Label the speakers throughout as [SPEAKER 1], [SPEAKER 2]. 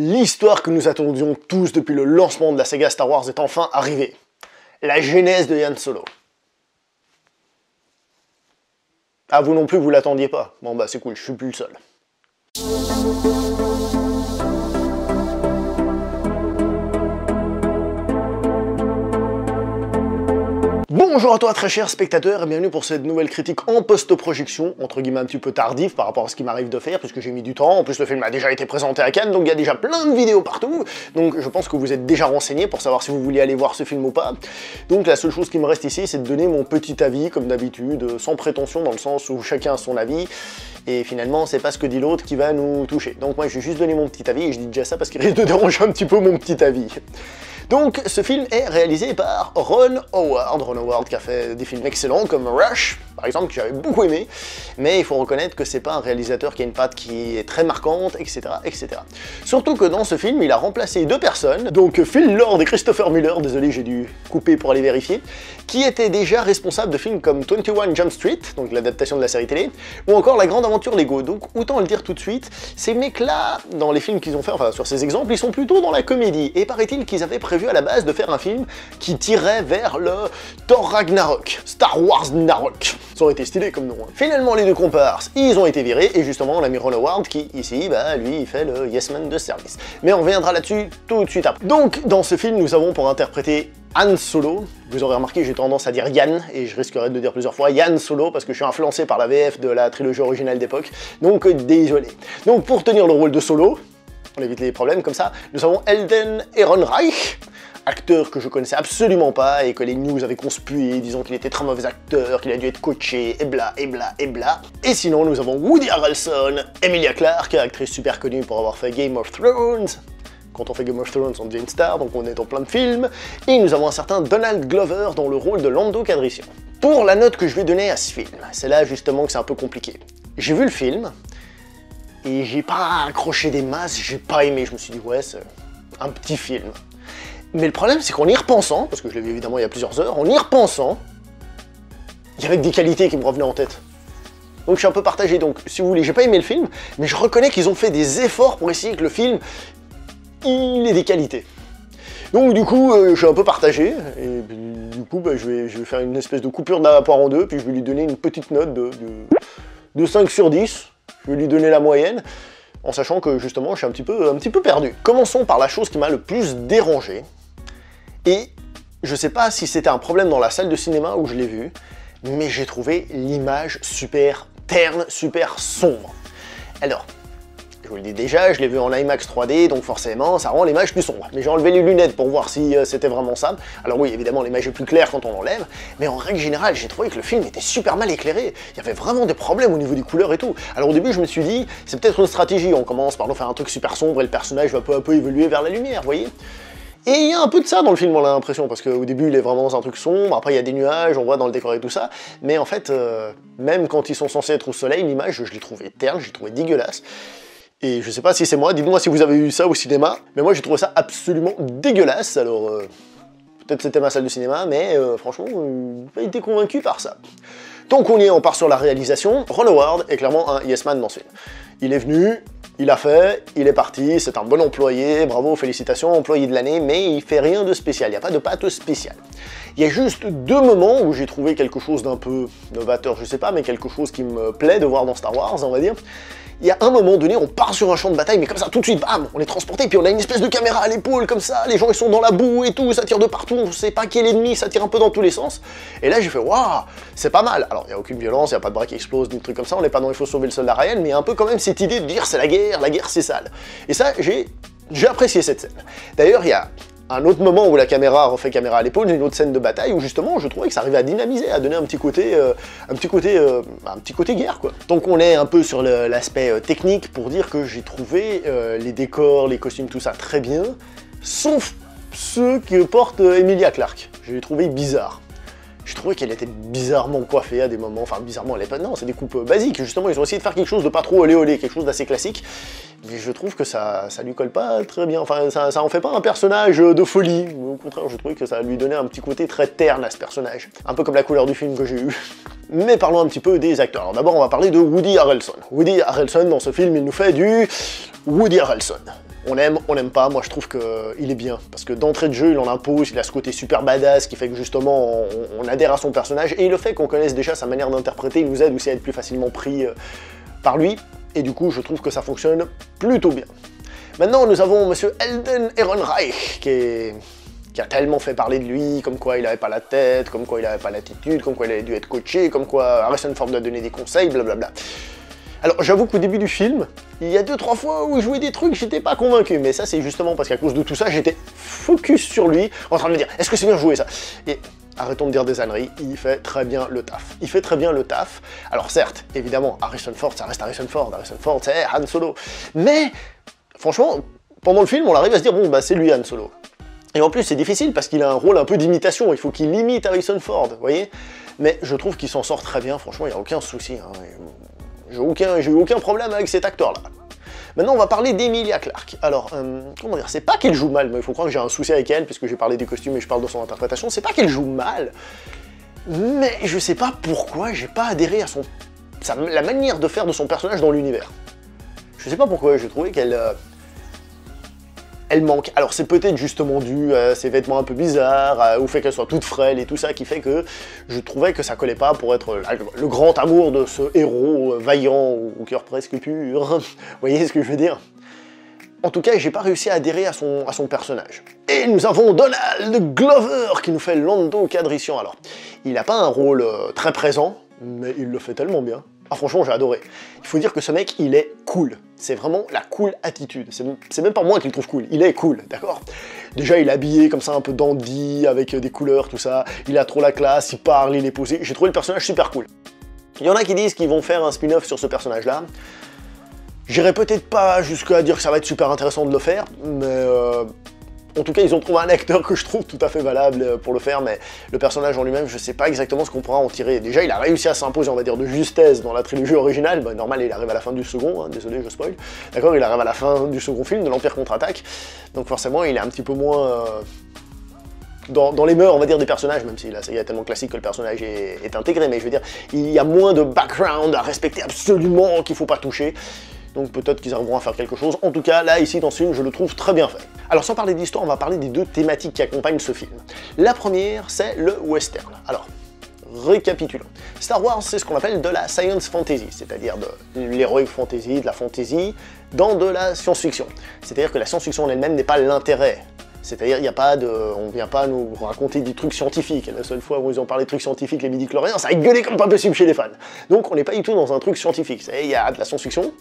[SPEAKER 1] L'histoire que nous attendions tous depuis le lancement de la saga Star Wars est enfin arrivée. La genèse de Han Solo. Ah, vous non plus, vous l'attendiez pas. Bon bah c'est cool, je suis plus le seul. Bonjour à toi très cher spectateur et bienvenue pour cette nouvelle critique en post-projection, entre guillemets un petit peu tardive par rapport à ce qui m'arrive de faire, puisque j'ai mis du temps, en plus le film a déjà été présenté à Cannes, donc il y a déjà plein de vidéos partout, donc je pense que vous êtes déjà renseignés pour savoir si vous voulez aller voir ce film ou pas. Donc la seule chose qui me reste ici, c'est de donner mon petit avis, comme d'habitude, sans prétention, dans le sens où chacun a son avis, et finalement c'est pas ce que dit l'autre qui va nous toucher. Donc moi je vais juste donner mon petit avis, et je dis déjà ça parce qu'il risque de déranger un petit peu mon petit avis. Donc, ce film est réalisé par Ron Howard qui a fait des films excellents comme Rush, par exemple, que j'avais beaucoup aimé, mais il faut reconnaître que c'est pas un réalisateur qui a une patte qui est très marquante, etc., etc. Surtout que dans ce film, il a remplacé deux personnes, donc Phil Lord et Christopher Miller, désolé, j'ai dû couper pour aller vérifier, qui étaient déjà responsables de films comme 21 Jump Street, donc l'adaptation de la série télé, ou encore La Grande Aventure Lego. Donc, autant le dire tout de suite, ces mecs-là, dans les films qu'ils ont fait, enfin, sur ces exemples, ils sont plutôt dans la comédie, et paraît-il qu'ils avaient prévu à la base de faire un film qui tirait vers le Thor Ragnarok, Star Wars Narok. Ça aurait été stylé comme nom. Hein. Finalement, les deux comparses, ils ont été virés, et justement, on a mis Ron Howard qui, ici, bah, lui, il fait le Yes Man de service. Mais on reviendra là-dessus tout de suite après. Donc, dans ce film, nous avons pour interpréter Han Solo. Vous aurez remarqué, j'ai tendance à dire Yann, et je risquerai de le dire plusieurs fois, Yann Solo, parce que je suis influencé par la VF de la trilogie originale d'époque, donc désolé. Donc, pour tenir le rôle de Solo, on évite les problèmes comme ça, nous avons Alden Ehrenreich, acteur que je connaissais absolument pas et que les news avaient conspué, disant qu'il était très mauvais acteur, qu'il a dû être coaché, et bla, et bla, et bla. Et sinon, nous avons Woody Harrelson, Emilia Clarke, actrice super connue pour avoir fait Game of Thrones. Quand on fait Game of Thrones, on devient une star, donc on est dans plein de films. Et nous avons un certain Donald Glover dans le rôle de Lando Calrissian. Pour la note que je vais donner à ce film, c'est là justement que c'est un peu compliqué. J'ai vu le film, et j'ai pas accroché des masses, j'ai pas aimé, je me suis dit ouais, c'est un petit film. Mais le problème, c'est qu'en y repensant, parce que je l'ai vu évidemment il y a plusieurs heures, en y repensant, il y avait des qualités qui me revenaient en tête. Donc je suis un peu partagé, donc si vous voulez, j'ai pas aimé le film, mais je reconnais qu'ils ont fait des efforts pour essayer que le film, il ait des qualités. Donc du coup, je suis un peu partagé, et du coup, bah, je vais faire une espèce de coupure de la poire en deux, puis je vais lui donner une petite note de 5 sur 10, je vais lui donner la moyenne, en sachant que justement, je suis un petit peu perdu. Commençons par la chose qui m'a le plus dérangé. Et je sais pas si c'était un problème dans la salle de cinéma où je l'ai vu, mais j'ai trouvé l'image super terne, super sombre. Alors, je vous le dis déjà, je l'ai vu en IMAX 3D, donc forcément, ça rend l'image plus sombre. Mais j'ai enlevé les lunettes pour voir si c'était vraiment ça. Alors oui, évidemment, l'image est plus claire quand on l'enlève, mais en règle générale, j'ai trouvé que le film était super mal éclairé. Il y avait vraiment des problèmes au niveau des couleurs et tout. Alors au début, je me suis dit, c'est peut-être une stratégie, on commence par nous faire un truc super sombre et le personnage va peu à peu évoluer vers la lumière, vous voyez ? Et il y a un peu de ça dans le film, on a l'impression, parce qu'au début il est vraiment dans un truc sombre, après il y a des nuages, on voit dans le décor et tout ça, mais en fait, même quand ils sont censés être au soleil, l'image, je l'ai trouvée terne, je l'ai trouvée dégueulasse, et je sais pas si c'est moi, dites-moi si vous avez eu ça au cinéma, mais moi j'ai trouvé ça absolument dégueulasse, alors peut-être c'était ma salle de cinéma, mais franchement, j'ai pas été convaincu par ça. Tant qu'on y est, on part sur la réalisation. Ron Howard est clairement un yes man dans ce film. Il est venu, il a fait, il est parti, c'est un bon employé, bravo, félicitations, employé de l'année, mais il fait rien de spécial, il n'y a pas de patte spéciale. Il y a juste deux moments où j'ai trouvé quelque chose d'un peu novateur, je sais pas, mais quelque chose qui me plaît de voir dans Star Wars, on va dire. Il y a un moment donné, on part sur un champ de bataille, mais comme ça, tout de suite, bam, on est transporté, puis on a une espèce de caméra à l'épaule, comme ça, les gens ils sont dans la boue et tout, ça tire de partout, on sait pas qui est l'ennemi, ça tire un peu dans tous les sens. Et là, j'ai fait, waouh, c'est pas mal. Alors, il n'y a aucune violence, il n'y a pas de bras qui explosent, ni de trucs comme ça, on n'est pas dans Il faut sauver le soldat Ryan, mais il y a un peu quand même cette idée de dire, c'est la guerre c'est sale. Et ça, j'ai apprécié cette scène. D'ailleurs, il y a un autre moment où la caméra refait caméra à l'épaule, une autre scène de bataille où justement je trouvais que ça arrivait à dynamiser, à donner un petit côté guerre quoi. Donc on est un peu sur l'aspect technique pour dire que j'ai trouvé les décors, les costumes, tout ça très bien, sauf ceux que porte Emilia Clarke. J'ai trouvé bizarre. J'ai trouvé qu'elle était bizarrement coiffée à des moments, enfin bizarrement elle est pas, non, c'est des coupes basiques, justement ils ont essayé de faire quelque chose de pas trop olé olé, quelque chose d'assez classique, mais je trouve que ça lui colle pas très bien, enfin ça en fait pas un personnage de folie, au contraire je trouvais que ça lui donnait un petit côté très terne à ce personnage, un peu comme la couleur du film que j'ai eu. Mais parlons un petit peu des acteurs. Alors d'abord on va parler de Woody Harrelson. Woody Harrelson dans ce film il nous fait du Woody Harrelson. on n'aime pas, moi je trouve qu'il est bien, parce que d'entrée de jeu, il en impose, il a ce côté super badass qui fait que justement on adhère à son personnage, et le fait qu'on connaisse déjà sa manière d'interpréter, il nous aide aussi à être plus facilement pris par lui, et du coup je trouve que ça fonctionne plutôt bien. Maintenant nous avons monsieur Alden Ehrenreich, qui a tellement fait parler de lui, comme quoi il avait pas la tête, comme quoi il avait pas l'attitude, comme quoi il avait dû être coaché, comme quoi Harrison Ford lui a donné des conseils, blablabla. Alors j'avoue qu'au début du film, il y a 2-3 fois où il jouait des trucs, j'étais pas convaincu, mais ça c'est justement parce qu'à cause de tout ça, j'étais focus sur lui, en train de me dire, est-ce que c'est bien joué ça? Et arrêtons de dire des âneries, il fait très bien le taf. Il fait très bien le taf. Alors certes, évidemment, Harrison Ford, ça reste Harrison Ford c'est Han Solo. Mais, franchement, pendant le film, on arrive à se dire, bon bah c'est lui Han Solo. Et en plus c'est difficile parce qu'il a un rôle un peu d'imitation, il faut qu'il imite Harrison Ford, vous voyez? Mais je trouve qu'il s'en sort très bien, franchement, il n'y a aucun souci. Hein. J'ai eu aucun problème avec cet acteur-là. Maintenant, on va parler d'Emilia Clarke. Alors, comment dire, c'est pas qu'elle joue mal, mais il faut croire que j'ai un souci avec elle, puisque j'ai parlé des costumes et je parle de son interprétation, c'est pas qu'elle joue mal, mais je sais pas pourquoi j'ai pas adhéré à la manière de faire de son personnage dans l'univers. Je sais pas pourquoi, j'ai trouvé qu'elle... elle manque. Alors c'est peut-être justement dû à ses vêtements un peu bizarres, au fait qu'elle soit toute frêle et tout ça, qui fait que je trouvais que ça collait pas pour être le grand amour de ce héros vaillant au cœur presque pur. Vous voyez ce que je veux dire? En tout cas, j'ai pas réussi à adhérer à son personnage. Et nous avons Donald Glover qui nous fait Lando Calrissian. Alors, il n'a pas un rôle très présent, mais il le fait tellement bien. Ah franchement j'ai adoré. Il faut dire que ce mec il est cool. C'est vraiment la cool attitude. C'est même pas moi qui le trouve cool, il est cool, d'accord? Déjà il est habillé comme ça un peu dandy, avec des couleurs, tout ça. Il a trop la classe, il parle, il est posé. J'ai trouvé le personnage super cool. Il y en a qui disent qu'ils vont faire un spin-off sur ce personnage-là. J'irai peut-être pas jusqu'à dire que ça va être super intéressant de le faire, mais... en tout cas, ils ont trouvé un acteur que je trouve tout à fait valable pour le faire, mais le personnage en lui-même, je sais pas exactement ce qu'on pourra en tirer. Déjà, il a réussi à s'imposer, on va dire, de justesse dans la trilogie originale. Bah, normal, il arrive à la fin du second, hein, désolé, je spoil. D'accord, il arrive à la fin du second film, de l'Empire contre-attaque. Donc forcément, il est un petit peu moins... Dans les mœurs, on va dire, des personnages, même si la saga est tellement classique que le personnage est intégré, mais je veux dire, il y a moins de background à respecter absolument qu'il faut pas toucher. Donc peut-être qu'ils arriveront à faire quelque chose. En tout cas, là, ici, dans ce film, je le trouve très bien fait. Alors, sans parler d'histoire, on va parler des deux thématiques qui accompagnent ce film. La première, c'est le western. Alors, récapitulons. Star Wars, c'est ce qu'on appelle de la science fantasy, c'est-à-dire de l'heroic fantasy, de la fantasy, dans de la science-fiction. C'est-à-dire que la science-fiction en elle-même n'est pas l'intérêt. C'est-à-dire, on ne vient pas nous raconter des trucs scientifiques. Et la seule fois où ils ont parlé de trucs scientifiques, les midi-chloriens, ça a gueulé comme pas possible chez les fans. Donc on n'est pas du tout dans un truc scientifique. Il y a de la science-fiction,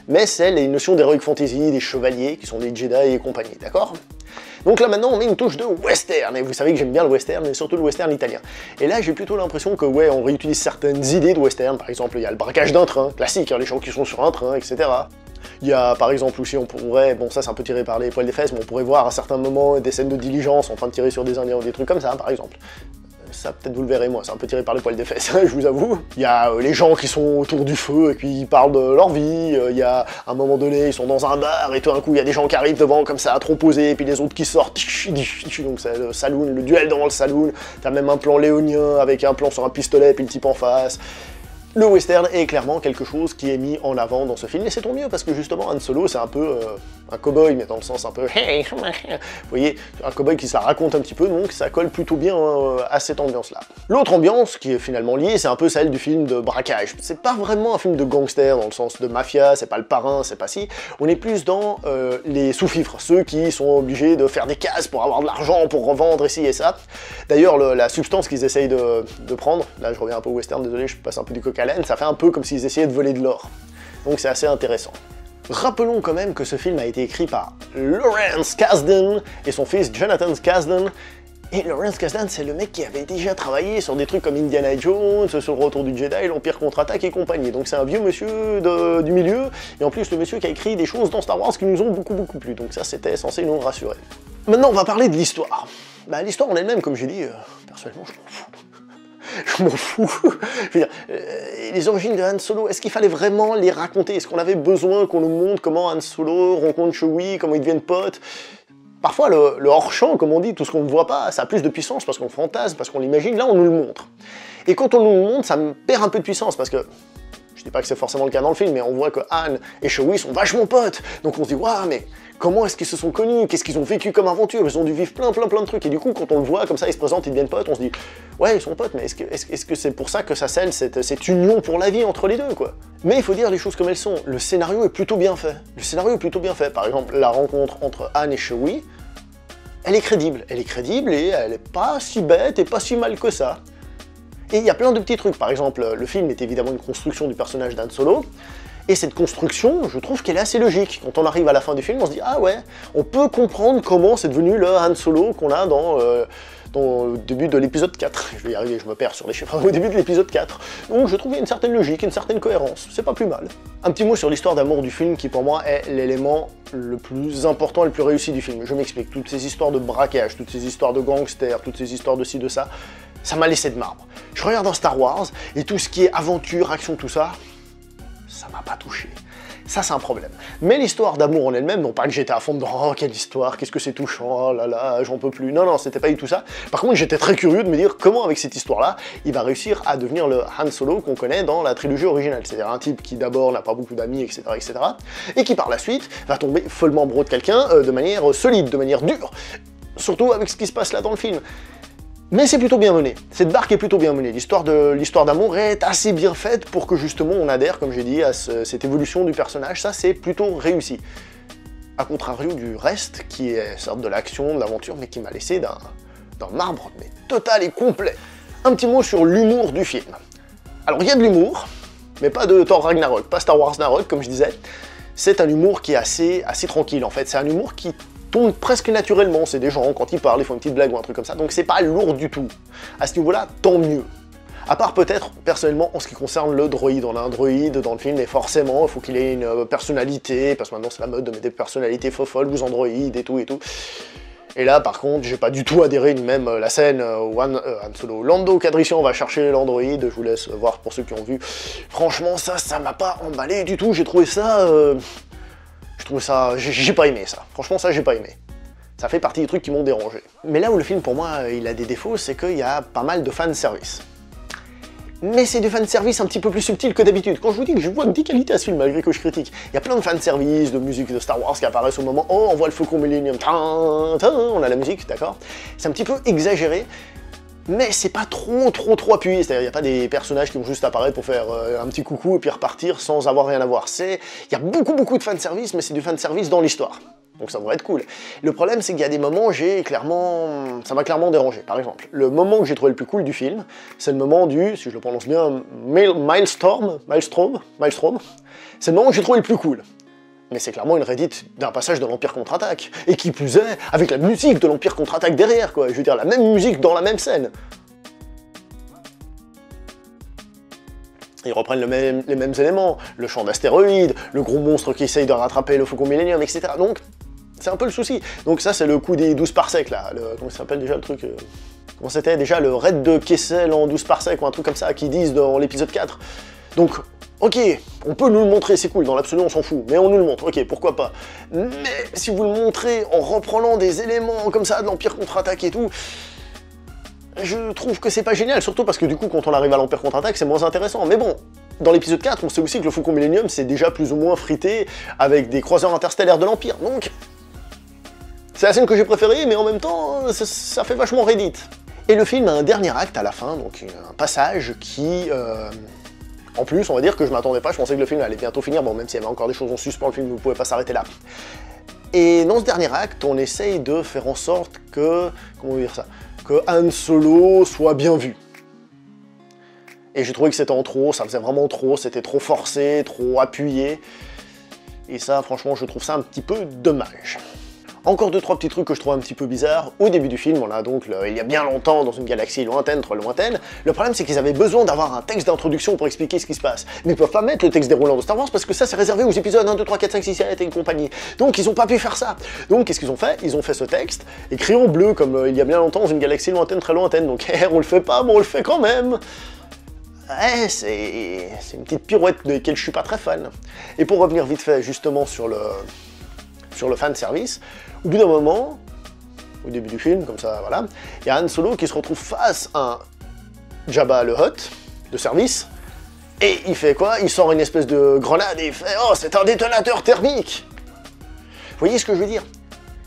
[SPEAKER 1] mais c'est les notions d'heroic fantasy, des chevaliers, qui sont des Jedi et compagnie, d'accord? Donc là maintenant on met une touche de western, et vous savez que j'aime bien le western, mais surtout le western italien. Et là j'ai plutôt l'impression que ouais, on réutilise certaines idées de western, par exemple il y a le braquage d'un train, classique, hein, les gens qui sont sur un train, etc. Il y a par exemple aussi, on pourrait, bon ça c'est un peu tiré par les poils des fesses, mais on pourrait voir à certains moments des scènes de diligence en train de tirer sur des Indiens ou des trucs comme ça, par exemple. Ça peut-être vous le verrez moi, c'est un peu tiré par les poils des fesses, je vous avoue. Il y a les gens qui sont autour du feu et puis ils parlent de leur vie, il y a à un moment donné, ils sont dans un bar et tout d'un coup il y a des gens qui arrivent devant comme ça, trop posés, et puis les autres qui sortent, donc c'est le saloon, le duel dans le saloon, t'as même un plan léonien avec un plan sur un pistolet et puis le type en face. Le western est clairement quelque chose qui est mis en avant dans ce film, et c'est tant mieux, parce que justement, Han Solo, c'est un peu un cow-boy, mais dans le sens un peu... Vous voyez, un cow-boy qui se la raconte un petit peu, donc ça colle plutôt bien à cette ambiance-là. L'autre ambiance, qui est finalement liée, c'est un peu celle du film de braquage. C'est pas vraiment un film de gangster, dans le sens de mafia, c'est pas le parrain, c'est pas si. On est plus dans les sous-fifres, ceux qui sont obligés de faire des cases pour avoir de l'argent, pour revendre ici et ça. D'ailleurs, la substance qu'ils essayent de prendre, là je reviens un peu au western, désolé, je passe un peu du coq à l'âne, ça fait un peu comme s'ils essayaient de voler de l'or. Donc c'est assez intéressant. Rappelons quand même que ce film a été écrit par Lawrence Kasdan et son fils Jonathan Kasdan. Et Lawrence Kasdan, c'est le mec qui avait déjà travaillé sur des trucs comme Indiana Jones, sur le Retour du Jedi, l'Empire contre-attaque et compagnie. Donc c'est un vieux monsieur du milieu, et en plus le monsieur qui a écrit des choses dans Star Wars qui nous ont beaucoup plu. Donc ça c'était censé nous rassurer. Maintenant on va parler de l'histoire. Bah l'histoire en elle-même, comme j'ai dit, personnellement je m'en fous. Je m'en fous. Je veux dire, les origines de Han Solo, est-ce qu'il fallait vraiment les raconter? Est-ce qu'on avait besoin qu'on nous montre comment Han Solo rencontre Chewie, comment ils deviennent potes? Parfois, le hors-champ, comme on dit, tout ce qu'on ne voit pas, ça a plus de puissance parce qu'on fantasme, parce qu'on l'imagine. Là, on nous le montre. Et quand on nous le montre, ça me perd un peu de puissance parce que... Je dis pas que c'est forcément le cas dans le film, mais on voit que Han et Chewie sont vachement potes. Donc on se dit, waouh, mais Comment est-ce qu'ils se sont connus? Qu'est-ce qu'ils ont vécu comme aventure? Ils ont dû vivre plein de trucs. Et du coup, quand on le voit comme ça, ils se présentent, ils deviennent potes, on se dit ouais, ils sont potes, mais est-ce que c'est pour ça que ça scelle cette union pour la vie entre les deux, quoi? Mais il faut dire les choses comme elles sont. Le scénario est plutôt bien fait. Le scénario est plutôt bien fait. Par exemple, la rencontre entre Anne et Chewie, elle est crédible. Elle est crédible et elle est pas si bête et pas si mal que ça. Et il y a plein de petits trucs. Par exemple, le film est évidemment une construction du personnage d'Han Solo. Et cette construction, je trouve qu'elle est assez logique. Quand on arrive à la fin du film, on se dit « Ah ouais, on peut comprendre comment c'est devenu le Han Solo qu'on a dans le début de l'épisode 4. » Je vais y arriver, je me perds sur les chiffres. Au début de l'épisode 4. Donc je trouve qu'il y a une certaine logique, une certaine cohérence. C'est pas plus mal. Un petit mot sur l'histoire d'amour du film qui pour moi est l'élément le plus important et le plus réussi du film. Je m'explique. Toutes ces histoires de braquage, toutes ces histoires de gangsters, toutes ces histoires de ci, de ça, ça m'a laissé de marbre. Je regarde dans Star Wars et tout ce qui est aventure, action, tout ça, ça m'a pas touché. Ça, c'est un problème. Mais l'histoire d'amour en elle-même, non pas que j'étais à fond dedans, oh, quelle histoire, qu'est-ce que c'est touchant, oh là là, j'en peux plus. Non, c'était pas du tout ça. Par contre, j'étais très curieux de me dire comment, avec cette histoire-là, il va réussir à devenir le Han Solo qu'on connaît dans la trilogie originale. C'est-à-dire un type qui, d'abord, n'a pas beaucoup d'amis, etc., et qui, par la suite, va tomber follement amoureux de quelqu'un de manière solide, de manière dure. Surtout avec ce qui se passe là dans le film. Mais c'est plutôt bien mené, cette barque est plutôt bien menée, l'histoire d'amour est assez bien faite pour que justement on adhère, comme j'ai dit, à cette évolution du personnage, ça c'est plutôt réussi. A contrario du reste, qui est sorte de l'action, de l'aventure, mais qui m'a laissé d'un marbre, mais total et complet. Un petit mot sur l'humour du film. Alors il y a de l'humour, mais pas de Thor Ragnarok, pas Star Wars Ragnarok comme je disais, c'est un humour qui est assez tranquille en fait, c'est un humour qui tombe presque naturellement, c'est des gens, quand ils parlent, ils font une petite blague ou un truc comme ça, donc c'est pas lourd du tout. À ce niveau-là, tant mieux. À part peut-être, personnellement, en ce qui concerne le droïde. On a un droïde dans le film, et forcément, il faut qu'il ait une personnalité, parce que maintenant c'est la mode de mettre des personnalités folles, vous androïdes et tout et tout. Et là, par contre, j'ai pas du tout adhéré, ni même la scène où Han Solo, Lando Calrissian va chercher l'androïde, je vous laisse voir pour ceux qui ont vu. Franchement, ça m'a pas emballé du tout, j'ai trouvé ça... j'ai pas aimé ça. Franchement, ça, j'ai pas aimé. Ça fait partie des trucs qui m'ont dérangé. Mais là où le film, pour moi, il a des défauts, c'est qu'il y a pas mal de fanservice. Mais c'est du fanservice un petit peu plus subtil que d'habitude. Quand je vous dis que je vois des qualités à ce film, malgré que je critique, il y a plein de fanservice, de musique de Star Wars qui apparaissent au moment « Oh, on voit le Faucon Millennium, on a la musique, d'accord ?» C'est un petit peu exagéré, mais c'est pas trop appuyé, c'est-à-dire il n'y a pas des personnages qui vont juste apparaître pour faire un petit coucou et puis repartir sans avoir rien à voir. Il y a beaucoup de fanservice, mais c'est du fanservice dans l'histoire. Donc ça devrait être cool. Le problème, c'est qu'il y a des moments où ça m'a clairement dérangé. Par exemple, le moment que j'ai trouvé le plus cool du film, c'est le moment du, si je le prononce bien, Maelstrom, c'est le moment que j'ai trouvé le plus cool. Mais c'est clairement une réédite d'un passage de l'Empire contre-attaque. Et qui plus est, avec la musique de l'Empire contre-attaque derrière, quoi. Je veux dire, la même musique dans la même scène. Ils reprennent les mêmes éléments, le champ d'astéroïdes, le gros monstre qui essaye de rattraper le Faucon Millennium, etc. Donc, c'est un peu le souci. Donc ça, c'est le coup des 12 parsecs, là. Comment ça s'appelle déjà le truc Comment c'était déjà le raid de Kessel en 12 parsecs, ou un truc comme ça, qu'ils disent dans l'épisode 4. Donc, ok, on peut nous le montrer, c'est cool, dans l'absolu on s'en fout, mais on nous le montre, ok, pourquoi pas. Mais si vous le montrez en reprenant des éléments comme ça de l'Empire contre-attaque et tout, je trouve que c'est pas génial, surtout parce que du coup, quand on arrive à l'Empire contre-attaque, c'est moins intéressant. Mais bon, dans l'épisode 4, on sait aussi que le Faucon Millennium, c'est déjà plus ou moins frité avec des croiseurs interstellaires de l'Empire, donc... C'est la scène que j'ai préférée, mais en même temps, ça fait vachement Reddit. Et le film a un dernier acte à la fin, donc un passage qui... En plus, on va dire que je m'attendais pas, je pensais que le film allait bientôt finir, bon, même s'il y avait encore des choses en suspens, le film ne pouvait pas s'arrêter là. Et dans ce dernier acte, on essaye de faire en sorte que... Comment dire ça ? Que Han Solo soit bien vu. Et j'ai trouvé que c'était en trop, ça faisait vraiment trop, c'était trop forcé, trop appuyé. Et ça, franchement, je trouve ça un petit peu dommage. Encore 2-3 petits trucs que je trouve un petit peu bizarres. Au début du film, on a donc, il y a bien longtemps, dans une galaxie lointaine, très lointaine, le problème c'est qu'ils avaient besoin d'avoir un texte d'introduction pour expliquer ce qui se passe. Mais ils peuvent pas mettre le texte déroulant de Star Wars parce que ça c'est réservé aux épisodes 1, 2, 3, 4, 5, 6, 7 et compagnie. Donc ils ont pas pu faire ça. Donc qu'est-ce qu'ils ont fait? Ils ont fait ce texte, écrit en bleu, comme il y a bien longtemps, dans une galaxie lointaine, très lointaine. Donc on le fait pas, mais on le fait quand même. Ouais, c'est une petite pirouette de laquelle je suis pas très fan. Et pour revenir vite fait justement sur le fanservice, au bout d'un moment, au début du film, comme ça, voilà, il y a Han Solo qui se retrouve face à un Jabba le Hutt de service, et il fait quoi? Il sort une espèce de grenade et il fait « Oh, c'est un détonateur thermique !» voyez ce que je veux dire?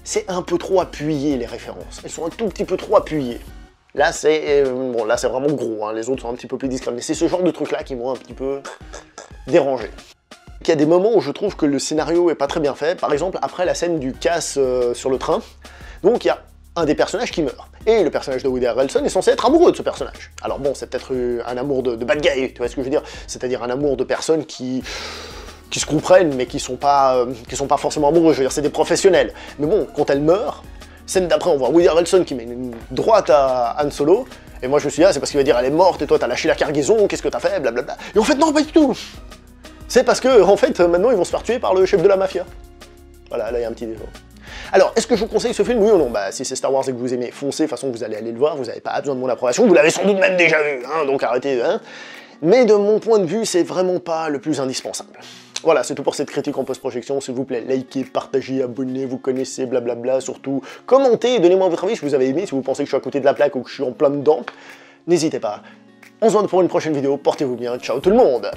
[SPEAKER 1] C'est un peu trop appuyé, les références. Elles sont un tout petit peu trop appuyées. Là, c'est bon, là c'est vraiment gros, hein. Les autres sont un petit peu plus discrets, mais c'est ce genre de trucs-là qui m'ont un petit peu dérangé. Il y a des moments où je trouve que le scénario est pas très bien fait. Par exemple, après la scène du casse sur le train, donc il y a un des personnages qui meurt. Et le personnage de Woody Harrelson est censé être amoureux de ce personnage. Alors bon, c'est peut-être un amour de bad guy, tu vois ce que je veux dire? C'est-à-dire un amour de personnes qui se comprennent, mais qui sont pas forcément amoureux. Je veux dire, c'est des professionnels. Mais bon, quand elle meurt, scène d'après, on voit Woody Harrelson qui met une droite à Han Solo, et moi je me suis dit, ah, c'est parce qu'il va dire elle est morte, et toi t'as lâché la cargaison, qu'est-ce que t'as fait, blablabla. Et en fait, non, pas du tout. C'est parce que, en fait, maintenant ils vont se faire tuer par le chef de la mafia. Voilà, là il y a un petit défaut. Alors, est-ce que je vous conseille ce film, oui ou non? Bah, si c'est Star Wars et que vous aimez, foncez, de toute façon vous allez aller le voir, vous n'avez pas besoin de mon approbation, vous l'avez sans doute même déjà vu, hein, donc arrêtez, hein. Mais de mon point de vue, c'est vraiment pas le plus indispensable. Voilà, c'est tout pour cette critique en post-projection, s'il vous plaît, likez, partagez, abonnez, vous connaissez, blablabla, surtout commentez, donnez-moi votre avis si vous avez aimé, si vous pensez que je suis à côté de la plaque ou que je suis en plein dedans, n'hésitez pas. On se voit pour une prochaine vidéo, portez-vous bien, ciao tout le monde.